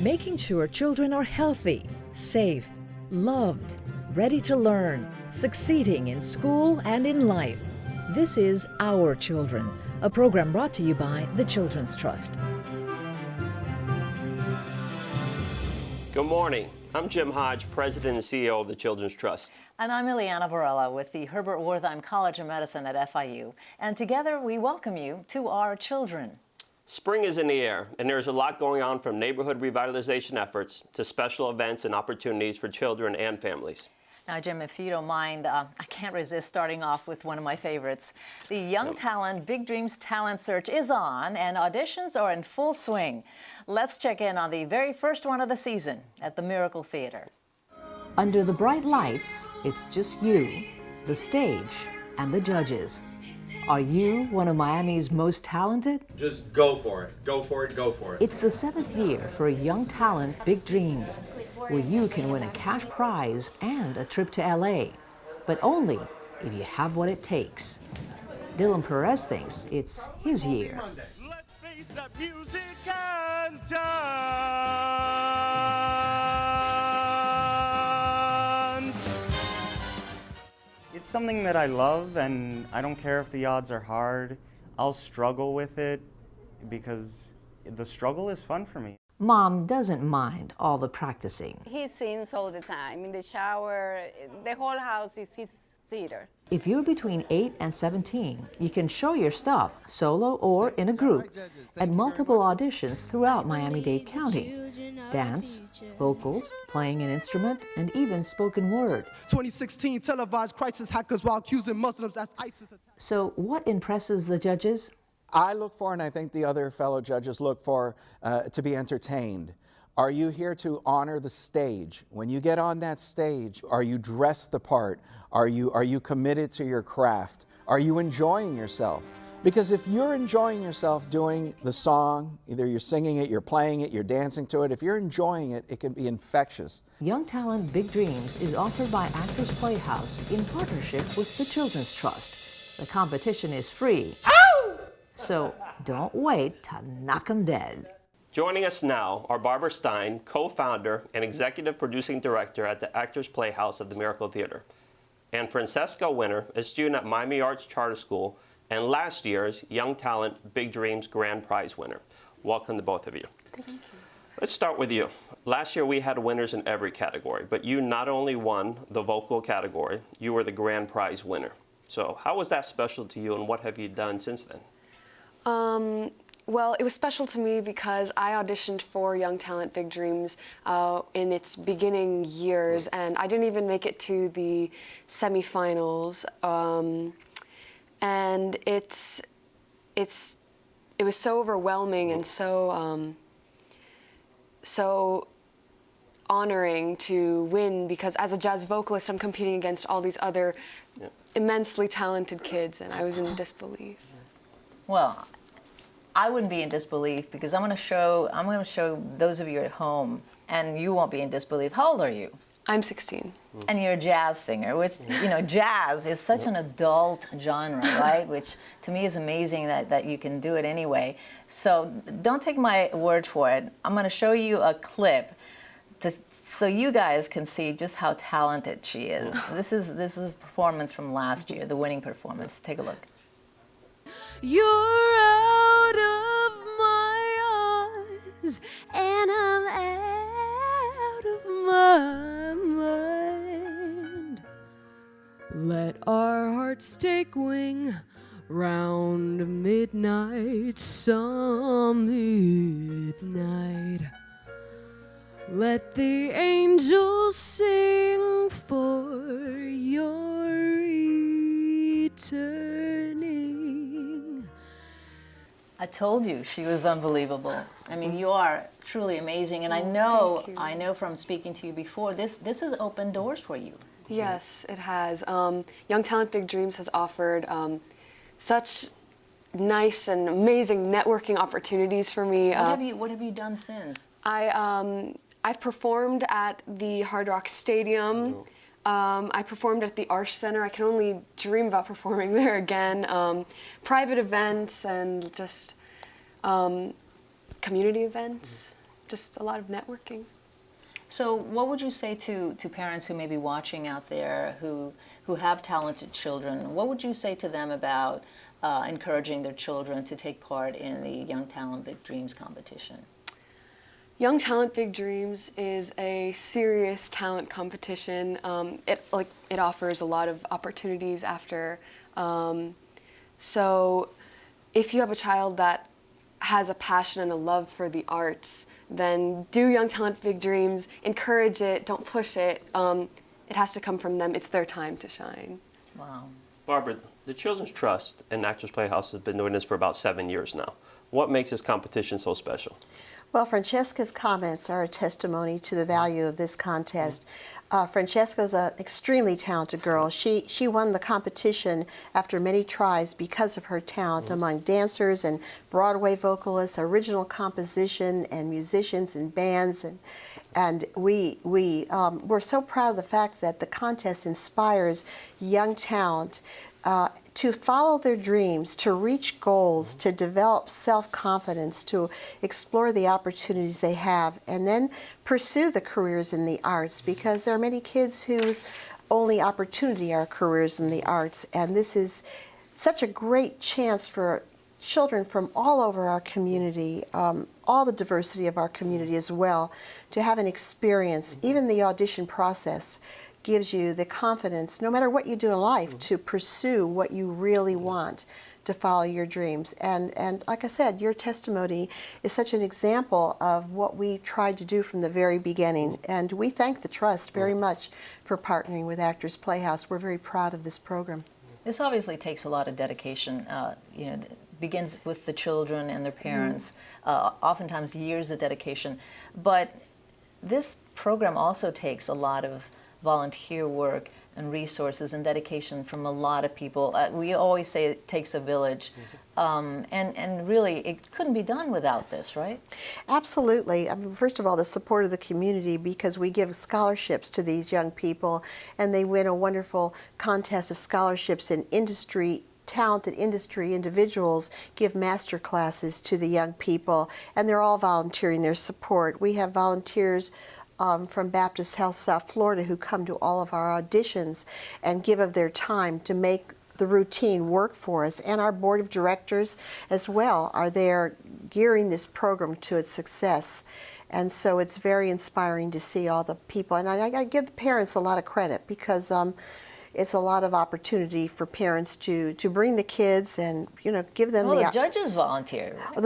making sure children are healthy, safe, loved, ready to learn, succeeding in school and in life. This is Our Children, a program brought to you by the Children's Trust. Good morning. I'm Jim Hodge, President and CEO of the Children's Trust. And I'm Ileana Varela with the Herbert Wertheim College of Medicine at FIU. And together we welcome you to Our Children. Spring is in the air, and there's a lot going on from neighborhood revitalization efforts to special events and opportunities for children and families. Now, Jim, if you don't mind, I can't resist starting off with one of my favorites. The Young Talent Big Dreams Talent Search is on, and auditions are in full swing. Let's check in on the very first one of the season at the Miracle Theater. Under the bright lights, it's just you, the stage, and the judges. Are you one of Miami's most talented? Just go for it. Go for it. Go for it. It's the 7th year for Young Talent Big Dreams, where you can win a cash prize and a trip to LA, but only if you have what it takes. Dylan Perez thinks it's his year. Let's face up, music and dance. It's something that I love, and I don't care if the odds are hard. I'll struggle with it because the struggle is fun for me. Mom doesn't mind all the practicing. He sings all the time, in the shower. The whole house is his theater. If you're between 8 and 17, you can show your stuff, solo or in a group, at multiple auditions throughout Miami-Dade County. Dance, vocals, playing an instrument, and even spoken word. 2016 televised crisis hackers while accusing Muslims as ISIS. So what impresses the judges? I look for, and I think the other fellow judges look for, to be entertained. Are you here to honor the stage? When you get on that stage, are you dressed the part? Are you committed to your craft? Are you enjoying yourself? Because if you're enjoying yourself doing the song, either you're singing it, you're playing it, you're dancing to it, if you're enjoying it, it can be infectious. Young Talent Big Dreams is offered by Actors Playhouse in partnership with the Children's Trust. The competition is free. So don't wait to knock 'em dead. Joining us now are Barbara Stein, co-founder and executive producing director at the Actors Playhouse of the Miracle Theater, and Francesca Winter, a student at Miami Arts Charter School and last year's Young Talent Big Dreams Grand Prize winner. Welcome to both of you. Thank you. Let's start with you. Last year we had winners in every category, but you not only won the vocal category, you were the Grand Prize winner. So how was that special to you, and what have you done since then? Well, it was special to me because I auditioned for Young Talent Big Dreams in its beginning years, and I didn't even make it to the semifinals. And it was so overwhelming and so honoring to win, because as a jazz vocalist, I'm competing against all these other immensely talented kids, and I was in disbelief. Well, I wouldn't be in disbelief because I'm going to show those of you at home, and you won't be in disbelief. How old are you? I'm 16. And you're a jazz singer, which, jazz is such an adult genre, right? Which to me is amazing that you can do it anyway. So don't take my word for it. I'm going to show you a clip so you guys can see just how talented she is. This is a performance from last year, the winning performance. Take a look. You're out of my arms, and I'm out of my mind. Let our hearts take wing round midnight, some midnight. Let the angels sing for your returning. I told you she was unbelievable. I mean, you are truly amazing, and I know from speaking to you before, this has opened doors for you. Yes, it has. Young Talent Big Dreams has offered such nice and amazing networking opportunities for me. What have you done since? I've performed at the Hard Rock Stadium. I performed at the Arch Center. I can only dream about performing there again. Private events and just community events. just a lot of networking. So what would you say to parents who may be watching out there who have talented children? What would you say to them about encouraging their children to take part in the Young Talent Big Dreams competition? Young Talent Big Dreams is a serious talent competition. It offers a lot of opportunities after. So if you have a child that has a passion and a love for the arts, then do Young Talent Big Dreams, encourage it, don't push it. It has to come from them. It's their time to shine. Wow. Barbara, the Children's Trust and Actors Playhouse has been doing this for about 7 years now. What makes this competition so special? Well, Francesca's comments are a testimony to the value of this contest. Francesca's an extremely talented girl. She won the competition after many tries because of her talent among dancers and Broadway vocalists, original composition and musicians and bands. And we're so proud of the fact that the contest inspires young talent to follow their dreams, to reach goals, to develop self-confidence, to explore the opportunities they have, and then pursue the careers in the arts, because there are many kids whose only opportunity are careers in the arts, and this is such a great chance for children from all over our community, all the diversity of our community as well, to have an experience. Even the audition process gives you the confidence, no matter what you do in life, to pursue what you really want, to follow your dreams. And like I said, your testimony is such an example of what we tried to do from the very beginning. And we thank the Trust very much for partnering with Actors Playhouse. We're very proud of this program. This obviously takes a lot of dedication. It begins with the children and their parents, oftentimes years of dedication. But this program also takes a lot of volunteer work and resources and dedication from a lot of people. We always say it takes a village, and really it couldn't be done without this, right? Absolutely. I mean, first of all, the support of the community, because we give scholarships to these young people, and they win a wonderful contest of scholarships in industry. Talented industry individuals give master classes to the young people, and they're all volunteering their support. We have volunteers from Baptist Health South Florida who come to all of our auditions and give of their time to make the routine work for us. And our board of directors as well are there gearing this program to its success. And so it's very inspiring to see all the people. And I give the parents a lot of credit, because it's a lot of opportunity for parents to bring the kids and give them the judges volunteer. Well,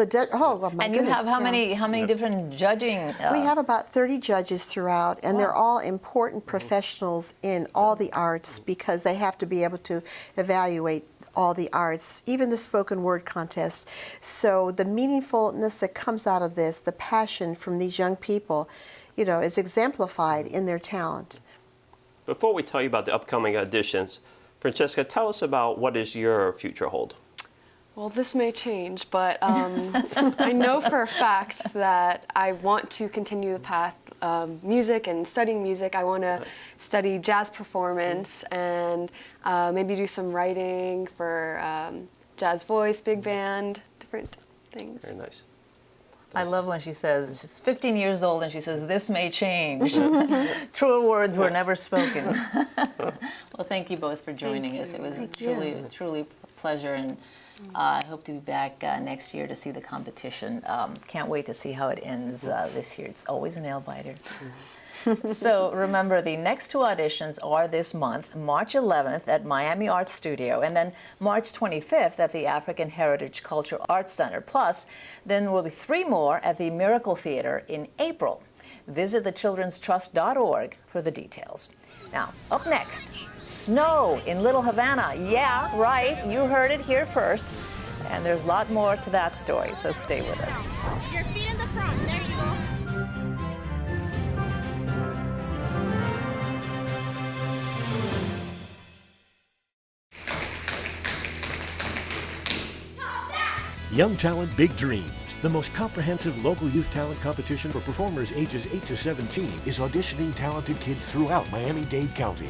my and goodness, you have how many different judging? We have about 30 judges throughout, and they're all important professionals in all the arts, because they have to be able to evaluate all the arts, even the spoken word contest. So the meaningfulness that comes out of this, the passion from these young people, is exemplified in their talent. Before we tell you about the upcoming auditions, Francesca, tell us about what does your future hold? Well, this may change, but I know for a fact that I want to continue the path of music and studying music. I want to study jazz performance and maybe do some writing for jazz voice, big band, different things. Very nice. I love when she says, she's 15 years old and she says, "This may change." Truer words were never spoken. Well, thank you both for joining us. It was truly a pleasure, and I hope to be back next year to see the competition. Can't wait to see how it ends this year. It's always a nail-biter. So remember, the next two auditions are this month, March 11th at Miami Arts Studio, and then March 25th at the African Heritage Cultural Arts Center. Plus, then there will be 3 more at the Miracle Theater in April. Visit thechildrenstrust.org for the details. Now, up next, snow in Little Havana. Yeah, right, you heard it here first. And there's a lot more to that story, so stay with us. Your feet in the front, there you go. Young Talent Big Dreams, the most comprehensive local youth talent competition for performers ages 8 to 17, is auditioning talented kids throughout Miami-Dade County.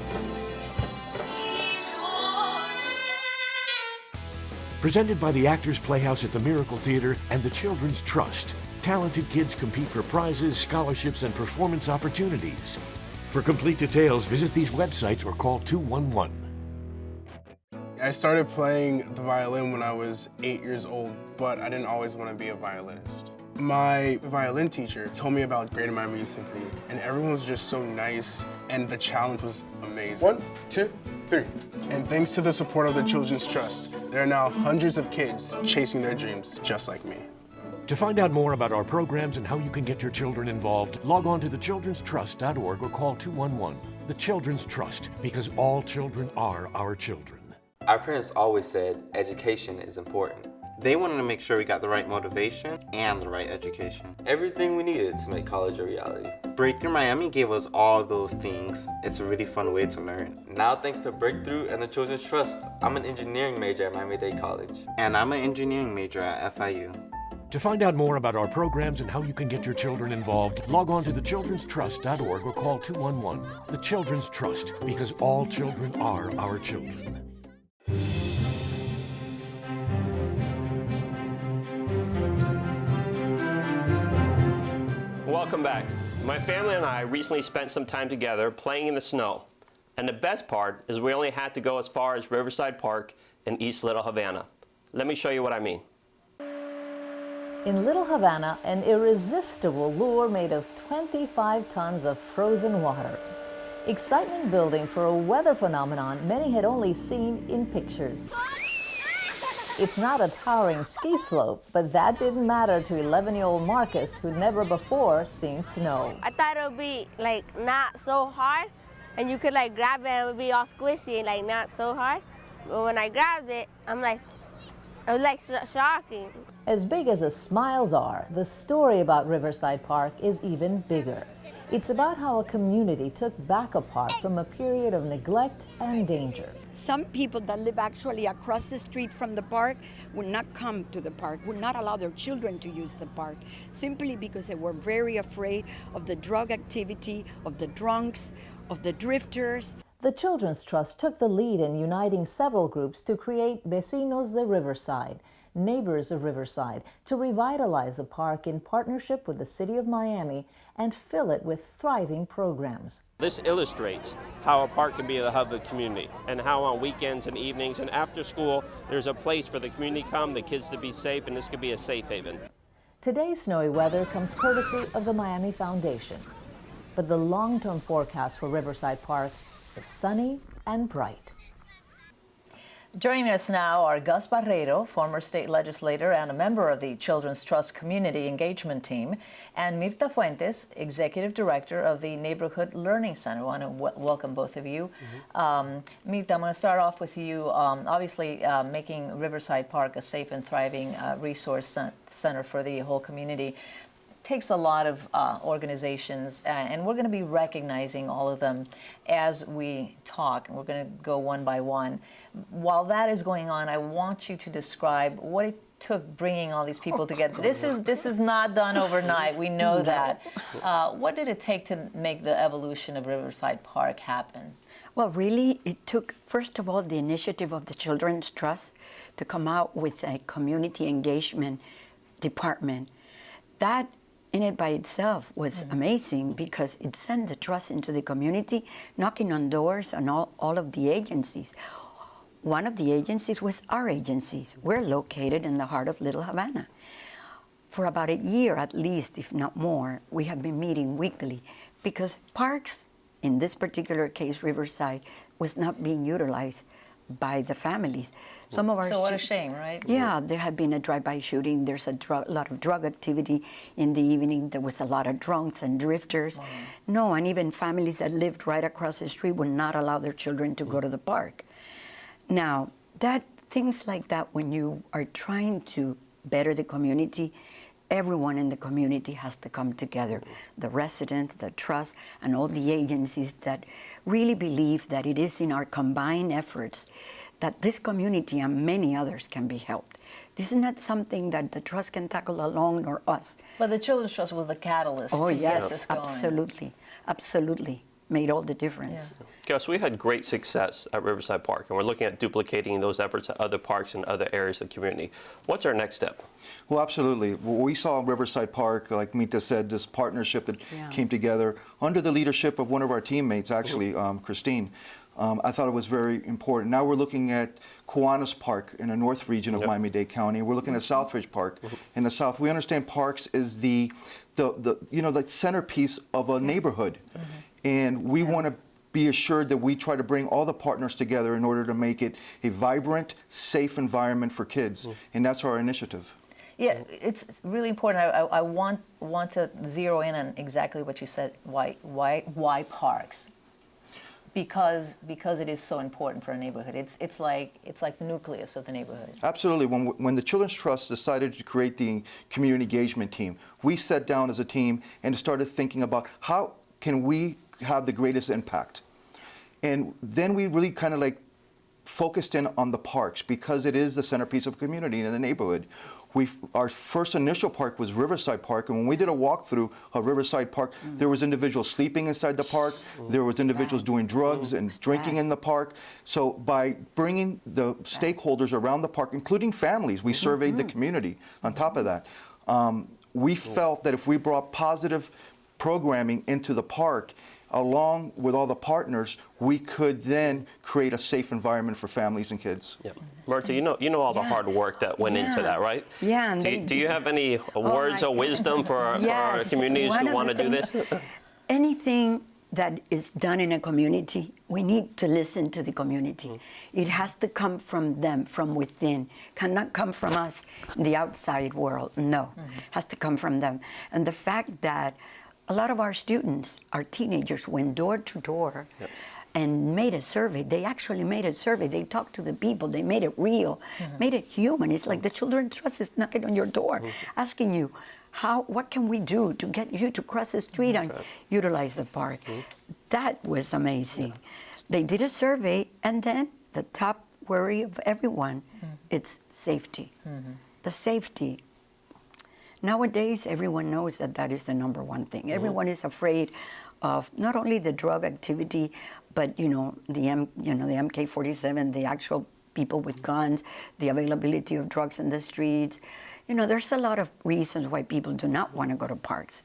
Presented by the Actors Playhouse at the Miracle Theater and the Children's Trust, talented kids compete for prizes, scholarships, and performance opportunities. For complete details, visit these websites or call 211. I started playing the violin when I was 8 years old, but I didn't always want to be a violinist. My violin teacher told me about Greater Miami Youth Symphony, and everyone was just so nice, and the challenge was amazing. 1, 2, 3. And thanks to the support of the Children's Trust, there are now hundreds of kids chasing their dreams just like me. To find out more about our programs and how you can get your children involved, log on to thechildrenstrust.org or call 211. The Children's Trust, because all children are our children. Our parents always said education is important. They wanted to make sure we got the right motivation and the right education. Everything we needed to make college a reality. Breakthrough Miami gave us all those things. It's a really fun way to learn. Now, thanks to Breakthrough and the Children's Trust, I'm an engineering major at Miami-Dade College. And I'm an engineering major at FIU. To find out more about our programs and how you can get your children involved, log on to thechildrenstrust.org or call 211. The Children's Trust, because all children are our children. Welcome back. My family and I recently spent some time together playing in the snow. And the best part is we only had to go as far as Riverside Park in East Little Havana. Let me show you what I mean. In Little Havana, an irresistible lure made of 25 tons of frozen water. Excitement building for a weather phenomenon many had only seen in pictures. It's not a towering ski slope, but that didn't matter to 11-year-old Marcus, who'd never before seen snow. I thought it would be like not so hard, and you could like grab it and it would be all squishy and like not so hard. But when I grabbed it, it was like shocking. As big as the smiles are, the story about Riverside Park is even bigger. It's about how a community took back a park from a period of neglect and danger. Some people that live actually across the street from the park would not come to the park, would not allow their children to use the park, simply because they were very afraid of the drug activity, of the drunks, of the drifters. The Children's Trust took the lead in uniting several groups to create Vecinos de Riverside, Neighbors of Riverside, to revitalize the park in partnership with the City of Miami and fill it with thriving programs. This illustrates how a park can be the hub of the community and how on weekends and evenings and after school there's a place for the community to come, the kids to be safe, and this could be a safe haven. Today's snowy weather comes courtesy of the Miami Foundation. But the long-term forecast for Riverside Park is sunny and bright. Joining us now are Gus Barreiro, former state legislator and a member of the Children's Trust Community Engagement Team, and Mirta Fuentes, executive director of the Neighborhood Learning Center. I want to welcome both of you. Mirta, I'm going to start off with you. Obviously, making Riverside Park a safe and thriving resource center for the whole community takes a lot of organizations, and we're going to be recognizing all of them as we talk, and we're going to go one by one. While that is going on, I want you to describe what it took bringing all these people together. This is not done overnight. We know that. What did it take to make the evolution of Riverside Park happen? Well, really, it took, first of all, the initiative of the Children's Trust to come out with a community engagement department. That in it by itself was amazing, because it sent the trust into the community, knocking on doors on all of the agencies. One of the agencies was our agency. We're located in the heart of Little Havana. For about a year at least, if not more, we have been meeting weekly, because parks, in this particular case Riverside, was not being utilized by the families. Some of our So what a shame, right? Yeah, there had been a drive-by shooting. There's a lot of drug activity in the evening. There was a lot of drunks and drifters. No, and even families that lived right across the street would not allow their children to go to the park. Now, things like that, when you are trying to better the community, everyone in the community has to come together. The residents, the trust, and all the agencies that really believe that it is in our combined efforts that this community and many others can be helped. This is not something that the trust can tackle alone, nor us. But the Children's Trust was the catalyst to get this going. Absolutely, absolutely. made all the difference. Gus, we had great success at Riverside Park, and we're looking at duplicating those efforts at other parks and other areas of the community. What's our next step? Well, absolutely. What we saw in Riverside Park, like Mita said, this partnership that came together under the leadership of one of our teammates, actually, Christine. I thought it was very important. Now we're looking at Kiwanis Park in the north region of Miami-Dade County. We're looking at Southridge Park in the south. We understand parks is the centerpiece of a neighborhood. And we want to be assured that we try to bring all the partners together in order to make it a vibrant, safe environment for kids. And that's our initiative. Yeah, it's really important. I want to zero in on exactly what you said. Why parks? Because it is so important for a neighborhood. It's like the nucleus of the neighborhood. Absolutely. When the Children's Trust decided to create the community engagement team, we sat down as a team and started thinking about how can we have the greatest impact. And then we really kind of like focused in on the parks because it is the centerpiece of the community in the neighborhood. Our first initial park was Riverside Park, and when we did a walkthrough of Riverside Park, there was individuals sleeping inside the park, there was individuals doing drugs and drinking in the park. So by bringing the stakeholders around the park, including families, we surveyed the community on top of that. We felt that if we brought positive programming into the park, along with all the partners, we could then create a safe environment for families and kids. Marta, you know all the hard work that went into that, right? Yeah. And do you have any words of wisdom for our communities who want to do this? Anything that is done in a community, we need to listen to the community. It has to come from them, from within. Cannot come from us, the outside world. No, has to come from them. And the fact that a lot of our students, our teenagers, went door to door and made a survey. They actually made a survey. They talked to the people. They made it real, made it human. It's like the Children's Trust is knocking on your door, asking you, what can we do to get you to cross the street and utilize the park? That was amazing. They did a survey, and then the top worry of everyone, it's safety. The safety. Nowadays, everyone knows that is the number one thing. Everyone is afraid of not only the drug activity, but the MK-47, the actual people with guns, the availability of drugs in the streets. There's a lot of reasons why people do not want to go to parks.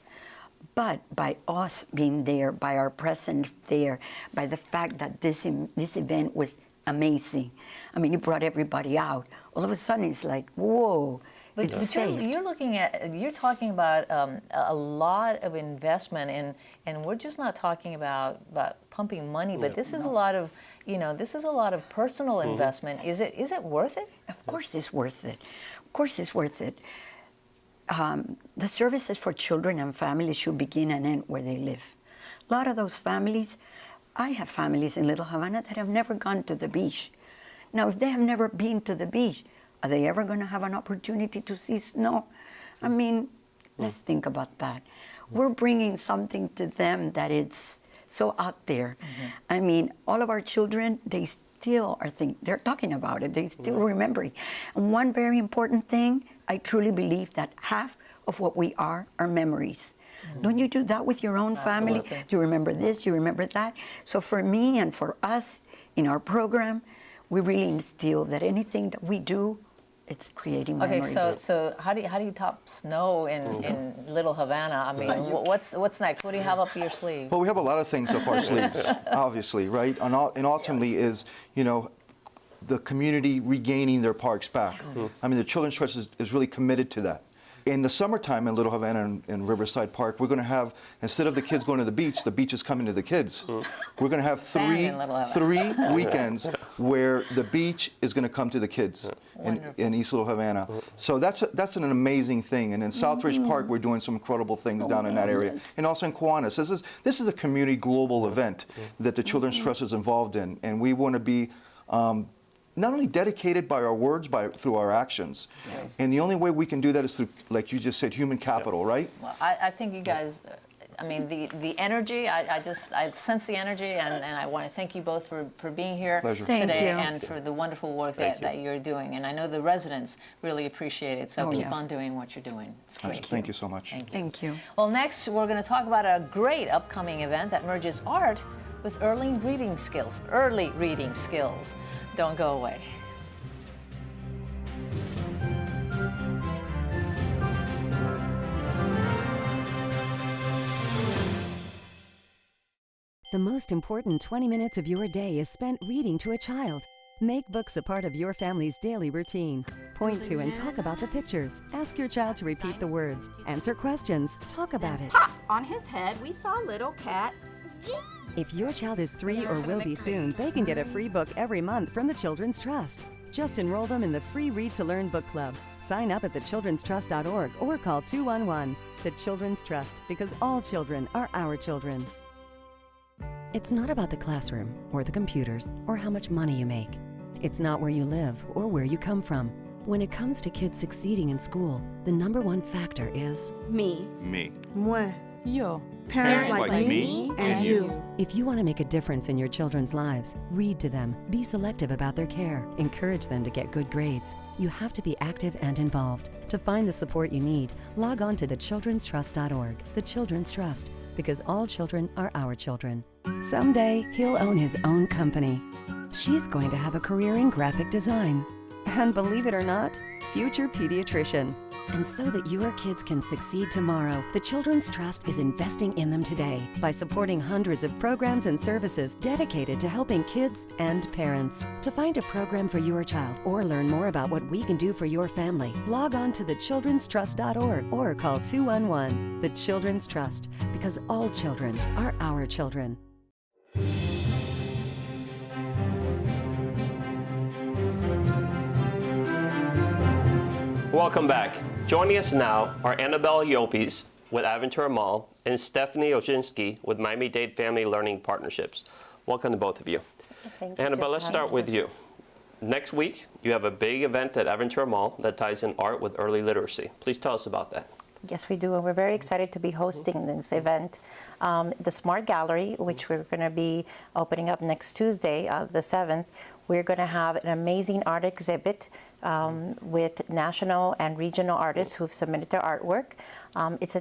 But by us being there, by our presence there, by the fact that this event was amazing. I mean, it brought everybody out. All of a sudden, it's like, whoa. But you're talking about a lot of investment, and we're just not talking about pumping money, but this is a lot of personal investment. Is it worth it? Of course it's worth it. Of course it's worth it. The services for children and families should begin and end where they live. A lot of those families, I have families in Little Havana that have never gone to the beach. Now, if they have never been to the beach, are they ever going to have an opportunity to see snow? I mean, let's think about that. We're bringing something to them that it's so out there. I mean, all of our children, they still they're talking about it. They still remembering. And one very important thing, I truly believe that half of what we are memories. Don't you do that with your own family? You remember this, you remember that. So for me and for us in our program, we really instill that anything that we do, it's creating memories. Okay, so how do you top snow in Little Havana? I mean, what's next? What do you have up your sleeve? Well, we have a lot of things up our sleeves, obviously, right? And ultimately is, the community regaining their parks back. I mean, the Children's Trust is really committed to that. In the summertime in Little Havana and Riverside Park, we're going to have, instead of the kids going to the beach is coming to the kids. We're going to have three weekends where the beach is going to come to the kids in East Little Havana. So that's an amazing thing. And in Southridge Park, we're doing some incredible things down in that area. And also in Kiwanis. This is a community global event that the Children's Trust is involved in. And we want to be not only dedicated by our words, through our actions. And the only way we can do that is through, like you just said, human capital, right? Well, I think you guys, I mean, the energy, I sense the energy, and I want to thank you both for being here Pleasure. today Thank you. and for the wonderful work that you're doing. And I know the residents really appreciate it, so keep on doing what you're doing. It's great. Thank you so much. Thank you. Well, next we're going to talk about a great upcoming event that merges art with early reading skills. Early reading skills. Don't go away. The most important 20 minutes of your day is spent reading to a child. Make books a part of your family's daily routine. Point to and talk about the pictures. Ask your child to repeat the words. Answer questions. Talk about it. On his head, we saw a little cat. If your child is 3 or will be soon, they can get a free book every month from the Children's Trust. Just enroll them in the free Read to Learn book club. Sign up at thechildrenstrust.org or call 211. The Children's Trust, because all children are our children. It's not about the classroom or the computers or how much money you make. It's not where you live or where you come from. When it comes to kids succeeding in school, the #1 factor is Me. Me. Moi. Yo. Parents like me and you. If you want to make a difference in your children's lives, read to them, be selective about their care, encourage them to get good grades. You have to be active and involved. To find the support you need, log on to thechildrenstrust.org. The Children's Trust, because all children are our children. Someday, he'll own his own company. She's going to have a career in graphic design. And believe it or not, future pediatrician. And so that your kids can succeed tomorrow, the Children's Trust is investing in them today by supporting hundreds of programs and services dedicated to helping kids and parents. To find a program for your child or learn more about what we can do for your family, log on to thechildrenstrust.org or call 211. The Children's Trust, because all children are our children. Welcome back. Joining us now are Annabelle Yopes with Aventura Mall and Stephanie Oshinsky with Miami-Dade Family Learning Partnerships. Welcome to both of you. Thank you. Annabelle, let's start with you. Next week, you have a big event at Aventura Mall that ties in art with early literacy. Please tell us about that. Yes, we do, and we're very excited to be hosting this event. The Smart Gallery, which we're going to be opening up next Tuesday, the 7th, we're going to have an amazing art exhibit with national and regional artists who've submitted their artwork. It's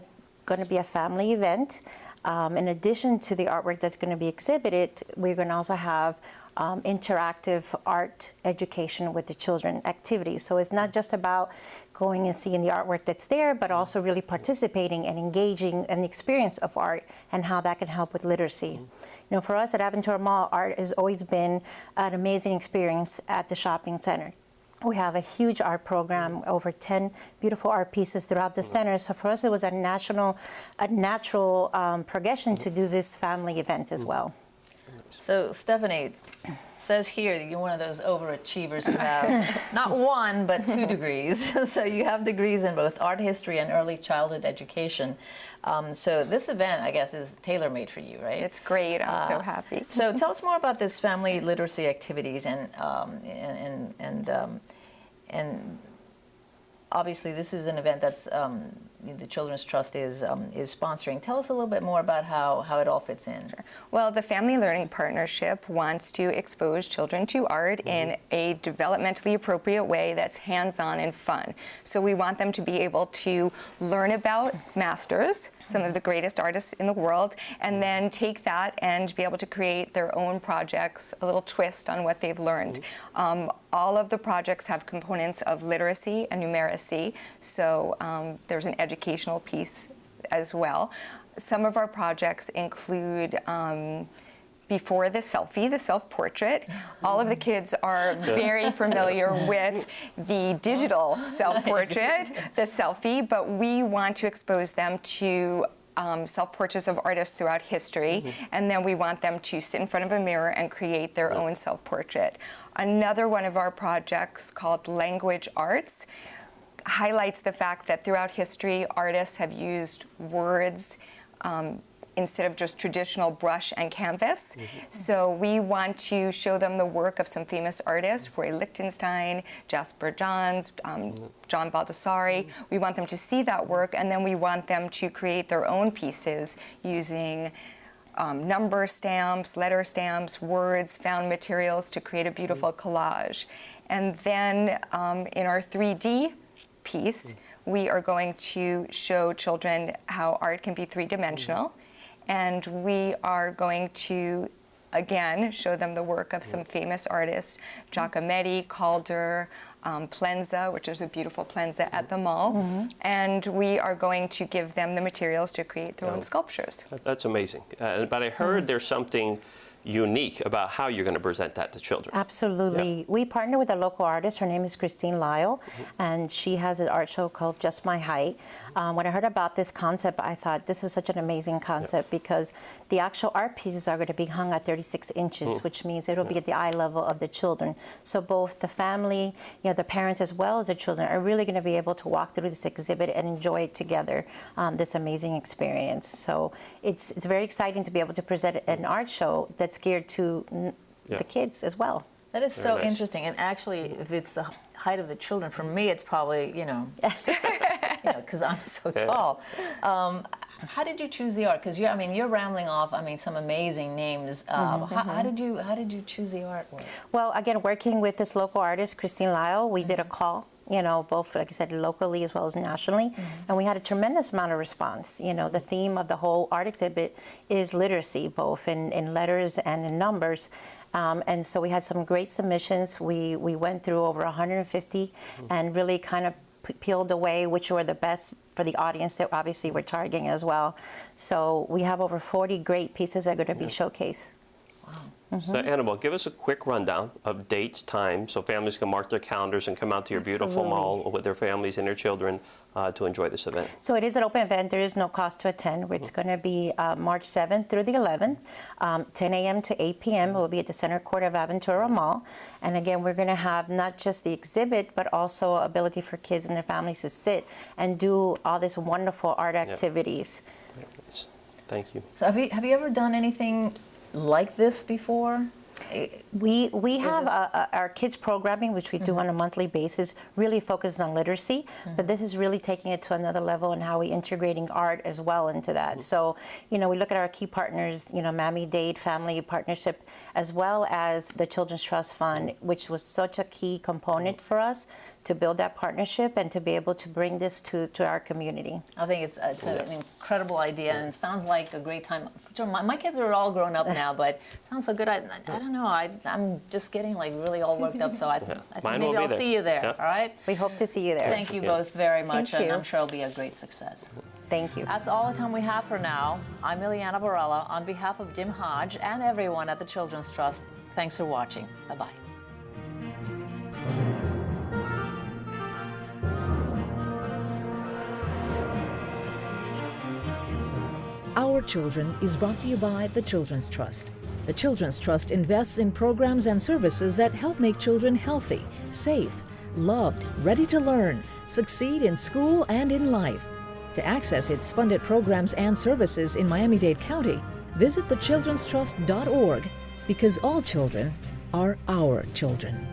going to be a family event. In addition to the artwork that's going to be exhibited, we're going to also have interactive art education with the children activities. So it's not just about going and seeing the artwork that's there, but also really participating and engaging in the experience of art and how that can help with literacy. You know, for us at Aventura Mall, art has always been an amazing experience at the shopping center. We have a huge art program, over 10 beautiful art pieces throughout the center. So for us, it was a natural progression to do this family event as well. So, Stephanie, it says here that you're one of those overachievers who have not 1, but 2 degrees. So you have degrees in both art history and early childhood education. So this event, I guess, is tailor-made for you, right? It's great. I'm so happy. So tell us more about this family literacy activities and obviously this is an event that's the Children's Trust is sponsoring. Tell us a little bit more about how it all fits in. Sure. Well, the Family Learning Partnership wants to expose children to art in a developmentally appropriate way that's hands-on and fun. So we want them to be able to learn about masters, some of the greatest artists in the world, and then take that and be able to create their own projects, a little twist on what they've learned. All of the projects have components of literacy and numeracy, so there's an educational piece as well. Some of our projects include before the selfie, the self-portrait. All of the kids are very familiar with the digital self-portrait, the selfie, but we want to expose them to self-portraits of artists throughout history, and then we want them to sit in front of a mirror and create their own self-portrait. Another one of our projects, called Language Arts, highlights the fact that throughout history, artists have used words instead of just traditional brush and canvas. So we want to show them the work of some famous artists, Roy Lichtenstein, Jasper Johns, John Baldessari. We want them to see that work, and then we want them to create their own pieces using number stamps, letter stamps, words, found materials to create a beautiful collage. And then in our 3D piece, we are going to show children how art can be three-dimensional, and we are going to, again, show them the work of some famous artists, Giacometti, Calder, Plenza, which is a beautiful Plenza at the mall, and we are going to give them the materials to create their own sculptures. That's amazing. But I heard there's something unique about how you're going to present that to children. Absolutely. We partner with a local artist. Her name is Christine Lyle, and she has an art show called Just My Height. When I heard about this concept, I thought this was such an amazing concept because the actual art pieces are going to be hung at 36 inches, which means it'll be at the eye level of the children. So both the family, the parents as well as the children are really going to be able to walk through this exhibit and enjoy it together, this amazing experience. So it's very exciting to be able to present an art show that's geared to the kids as well. That is so interesting. And actually, if it's the height of the children, for me, it's probably, because I'm so tall. How did you choose the art? Because you're rambling off, some amazing names. How did you choose the artwork? Well, again, working with this local artist, Christine Lyle, we did a call, both, like I said, locally as well as nationally, and we had a tremendous amount of response. The theme of the whole art exhibit is literacy, both in letters and in numbers. And so we had some great submissions. We went through over 150 and really kind of peeled away which were the best for the audience that obviously we're targeting as well. So we have over 40 great pieces that are going to be showcased. So Annabelle, give us a quick rundown of dates, times, so families can mark their calendars and come out to your beautiful mall with their families and their children to enjoy this event. So it is an open event. There is no cost to attend. It's going to be March 7th through the 11th, 10 a.m. to 8 p.m. It will be at the center court of Aventura Mall. And again, we're going to have not just the exhibit, but also ability for kids and their families to sit and do all these wonderful art activities. Thank you. So have you ever done anything like this before? We have our kids programming, which we do on a monthly basis, really focuses on literacy, but this is really taking it to another level and how we're integrating art as well into that. So, we look at our key partners, Miami-Dade Family Partnership, as well as the Children's Trust Fund, which was such a key component for us to build that partnership and to be able to bring this to our community. I think it's an incredible idea, and it sounds like a great time. My kids are all grown up now, but it sounds so good. I don't know. I'm just getting really all worked up, so I think maybe I'll see you there. All right? We hope to see you there. Thank you both very much, Thank you. and I'm sure it'll be a great success. Thank you. That's all the time we have for now. I'm Ileana Barella. On behalf of Jim Hodge and everyone at the Children's Trust, thanks for watching. Bye-bye. Our Children is brought to you by the Children's Trust. The Children's Trust invests in programs and services that help make children healthy, safe, loved, ready to learn, succeed in school and in life. To access its funded programs and services in Miami-Dade County, visit thechildrenstrust.org because all children are our children.